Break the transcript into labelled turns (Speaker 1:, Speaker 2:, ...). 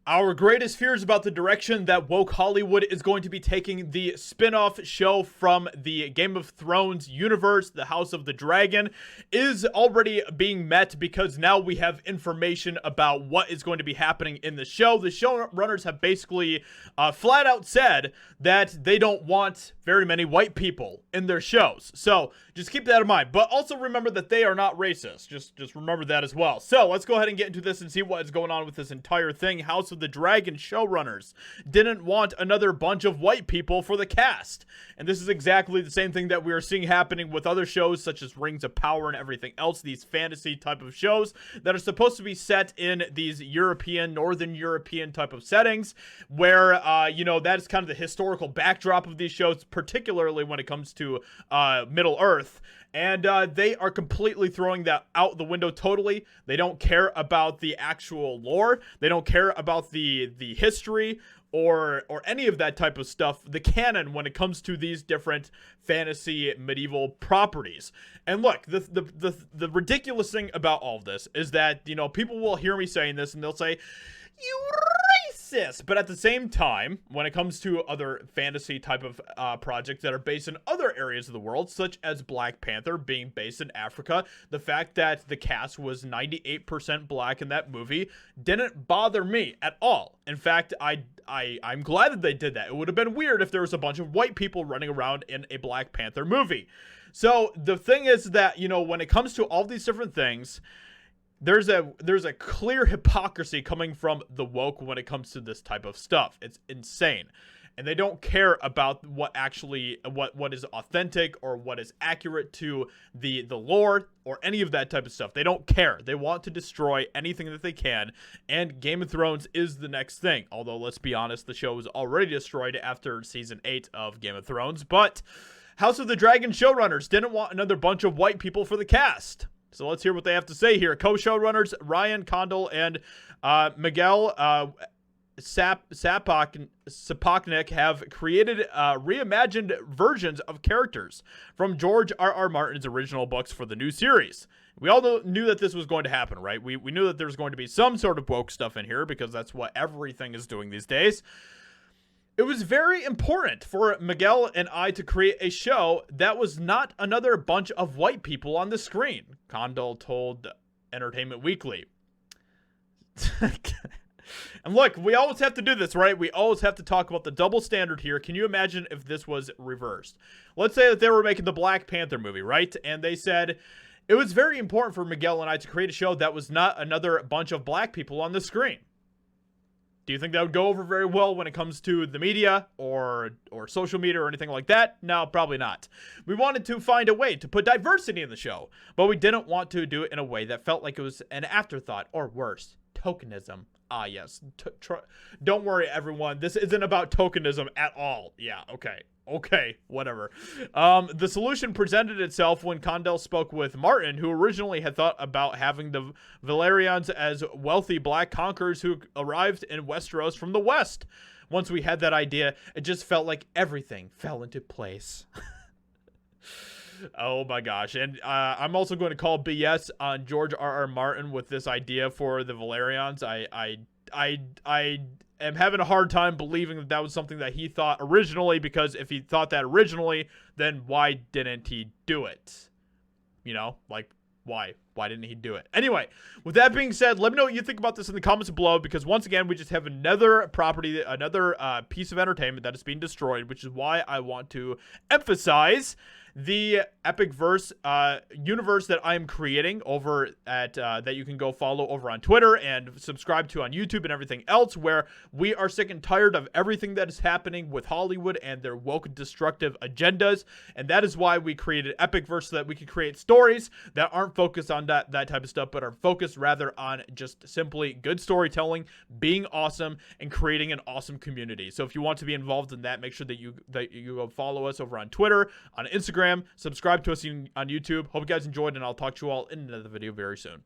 Speaker 1: Our greatest fears about the direction that woke Hollywood is going to be taking the spin-off show from the Game of Thrones universe, the House of the Dragon, is already being met because now we have information about what is going to be happening in the show. The showrunners have basically flat out said that they don't want very many white people in their shows. So just keep that in mind. But also remember that they are not racist. Just remember that as well. So let's go ahead and get into this and see what is going on with this entire thing. House of the Dragon showrunners didn't want another bunch of white people for the cast. And this is exactly the same thing that we are seeing happening with other shows such as Rings of Power and everything else. These fantasy type of shows that are supposed to be set in these European, Northern European type of settings where, that is kind of the historical backdrop of these shows, particularly when it comes to Middle Earth. And they are completely throwing that out the window totally. They don't care about the actual lore. They don't care about the history or any of that type of stuff, the canon when it comes to these different fantasy medieval properties. And look, the ridiculous thing about all of this is that, people will hear me saying this and they'll say, "You racist." But at the same time, when it comes to other fantasy type of projects that are based in other areas of the world, such as Black Panther being based in Africa, the fact that the cast was 98% black in that movie didn't bother me at all. In fact, I'm glad that they did that. It would have been weird if there was a bunch of white people running around in a Black Panther movie. So the thing is that, when it comes to all these different things, there's a clear hypocrisy coming from the woke when it comes to this type of stuff. It's insane. And they don't care about what is authentic or what is accurate to the lore or any of that type of stuff. They don't care. They want to destroy anything that they can, and Game of Thrones is the next thing. Although, let's be honest, the show was already destroyed after season 8 of Game of Thrones, but House of the Dragon showrunners didn't want another bunch of white people for the cast. So let's hear what they have to say here. Co-showrunners Ryan Condal and Miguel Sapoknik have created reimagined versions of characters from George R.R. Martin's original books for the new series. We all knew that this was going to happen, right? We knew that there was going to be some sort of woke stuff in here because that's what everything is doing these days. It was very important for Miguel and I to create a show that was not another bunch of white people on the screen, Condal told Entertainment Weekly. And look, we always have to do this, right? We always have to talk about the double standard here. Can you imagine if this was reversed? Let's say that they were making the Black Panther movie, right? And they said, it was very important for Miguel and I to create a show that was not another bunch of black people on the screen. Do you think that would go over very well when it comes to the media or social media or anything like that? No, probably not. We wanted to find a way to put diversity in the show, but we didn't want to do it in a way that felt like it was an afterthought or worse, tokenism. Ah, yes. Don't worry, everyone. This isn't about tokenism at all. Yeah, okay, whatever. The solution presented itself when Condell spoke with Martin, who originally had thought about having the Valerians as wealthy black conquerors who arrived in Westeros from the west. Once we had that idea, it just felt like everything fell into place. Oh my gosh. And I'm also going to call BS on George R.R. Martin with this idea for the Valerians. I am having a hard time believing that that was something that he thought originally, because if he thought that originally, then why didn't he do it? Why? Why didn't he do it? Anyway, with that being said, let me know what you think about this in the comments below, because once again, we just have another property, another piece of entertainment that is being destroyed, which is why I want to emphasize the EpicVerse universe that I'm creating over at that you can go follow over on Twitter and subscribe to on YouTube and everything else, where we are sick and tired of everything that is happening with Hollywood and their woke destructive agendas. And that is why we created EpicVerse, so that we can create stories that aren't focused on that type of stuff, but are focused rather on just simply good storytelling, being awesome, and creating an awesome community. So if you want to be involved in that, make sure that you go follow us over on Twitter, on Instagram, subscribe to us on YouTube. Hope you guys enjoyed, and I'll talk to you all in another video very soon.